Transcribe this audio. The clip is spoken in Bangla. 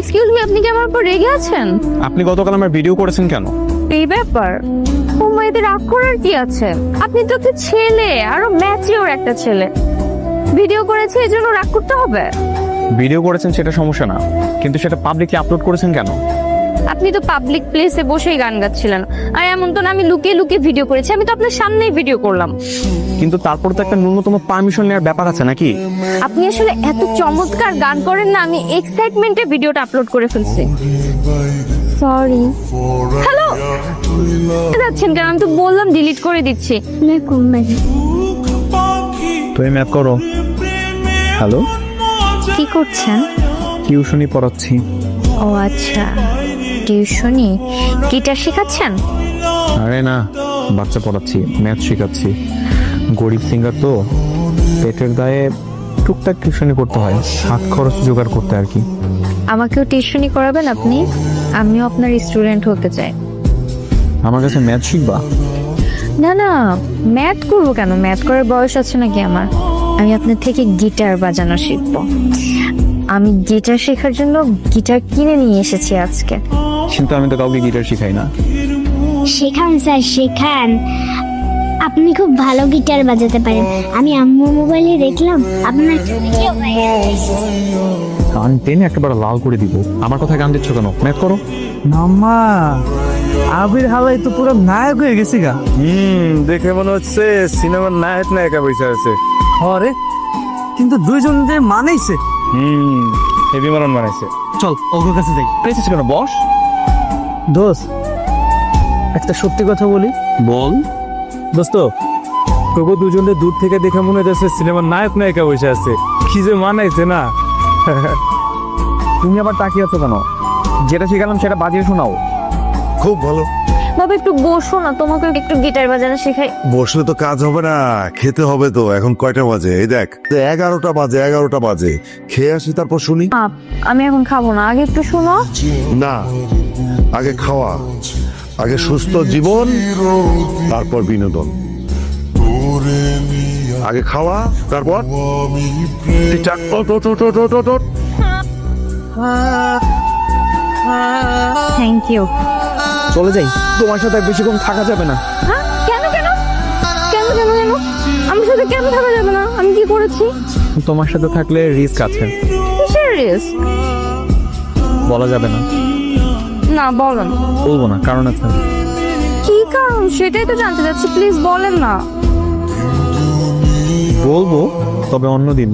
এক্সকিউজ মি, আপনি কি আমার উপর রেগে আছেন? আপনি গতকাল আমার ভিডিও করেছেন কেন? এই ব্যাপার, ও মাইদের রাগ করার কি আছে? আপনি তো একটা ছেলে, আরো ম্যাচিওর একটা ছেলে, ভিডিও করেছে এই জন্য রাগ করতে হবে? ভিডিও করেছেন সেটা সমস্যা না, কিন্তু সেটা পাবলিকলি আপলোড করেছেন কেন? আপনি তো পাবলিক প্লেসে বসেই গান গাচ্ছিলেন, আর এমন তো না আমি লুকিয়ে লুকিয়ে ভিডিও করেছি, আমি তো আপনার সামনেই ভিডিও করলাম। কিন্তু তারপর তো একটা ন্যূনতম পারমিশন নেওয়ার ব্যাপার আছে নাকি? আপনি আসলে এত চমৎকার গান করেন না, আমি এক্সাইটমেন্টে ভিডিওটা আপলোড করে ফেলছি। সরি। হ্যালো, যাচ্ছেন কেন? আমি তো বললাম ডিলিট করে দিচ্ছি। তুমি ম্যাপ করো। হ্যালো, কি করছেন? টিউশনি পড়াচ্ছি। ও আচ্ছা, টিউশনি। গিটার শেখাচ্ছেন? আরে না, বাচ্চা পড়াচ্ছি, ম্যাথ শেখাচ্ছি। গরিব সিঙ্গার তো, পেটের দায়ে টুকটাক টিউশনি করতে হয়, হাত খরচ জোগাড় করতে আর কি। আমাকেও টিউশনি করাবেন আপনি? আমিও আপনার স্টুডেন্ট হতে চাই। আমার কাছে ম্যাথ শিখবা? না না, ম্যাথ করবো কেন? ম্যাথ করার বয়স আছে নাকি আমার? আমি আপনার থেকে গিটার বাজানো শিখবো। আমি গিটার শেখার জন্য গিটার কিনে নিয়ে এসেছি আজকে। কিন্তু আমি তো কাউকে গিটার শিখাই না। শেখান স্যার, শেখান। আপনি খুব ভালো গিটার বাজাতে পারেন। আমি আম্মুর মোবাইলে দেখলাম আপনার ভিডিও ভাইরাল হয়েছে। গান টেনে একেবারে লাল করে দিব। আমার কথা গান দিচ্ছ কেন? ম্যাথ করো। মাম্মা, আবির হালাই তো পুরো নায়ক হয়ে গেছি গা। দেখে মনে হচ্ছে সিনেমার নায়ক নায়িকা বসে আছে। হরে, কিন্তু দুইজন যে মানেইছে। হেভি মারন বানাইছে। চল ওর কাছে যাই। পেয়েছিস কেন? বস। দোস্ত, একটা সত্যি কথা বলি। বল। দোস্ত, তবু দুজনে দূর থেকে দেখে মনে হচ্ছে সিনেমার নায়ক নায়িকা বসে আছে। কি যে মানাইছে না। তুমি আবার তাকিয়ে আছো কেন? যেটা শিখালাম সেটা বাজিয়ে শোনাও। খুব ভালো। বাবা একটু বসো না, তোমাকে একটু গিটার বাজানো শেখাই। বসলে তো কাজ হবে না, খেতে হবে তো। এখন কয়টা বাজে? এই দেখ, তো 11টা বাজে, 11টা বাজে। খেয়ে আসি তারপর শুনি। আমি এখন খাবো না, আগে একটু শোনো। না, আগে খাওয়া, আগে সুস্থ জীবন, তারপর বিনোদন। আগে খাওয়া, তারপর ঠিকঠাক। ওঠ, ওঠ, ওঠ, ওঠ, ওঠ, ওঠ, ওঠ। Thank you. চলে যাই, তোমার সাথে আর বেশিক্ষণ থাকা যাবে না। হ্যাঁ, কেন কেন কেন কেন কেন আমার সাথে কেন থাকা যাবে না? আমি কি করেছি? তোমার সাথে থাকলে রিস্ক আছে। কিসের রিস্ক? বলা যাবে না। না বলেন। বলবো না, কারণ আছে। কি কারণ সেটাই তো জানতে চাচ্ছি, প্লিজ বলেন না। বলবো, তবে অন্যদিন।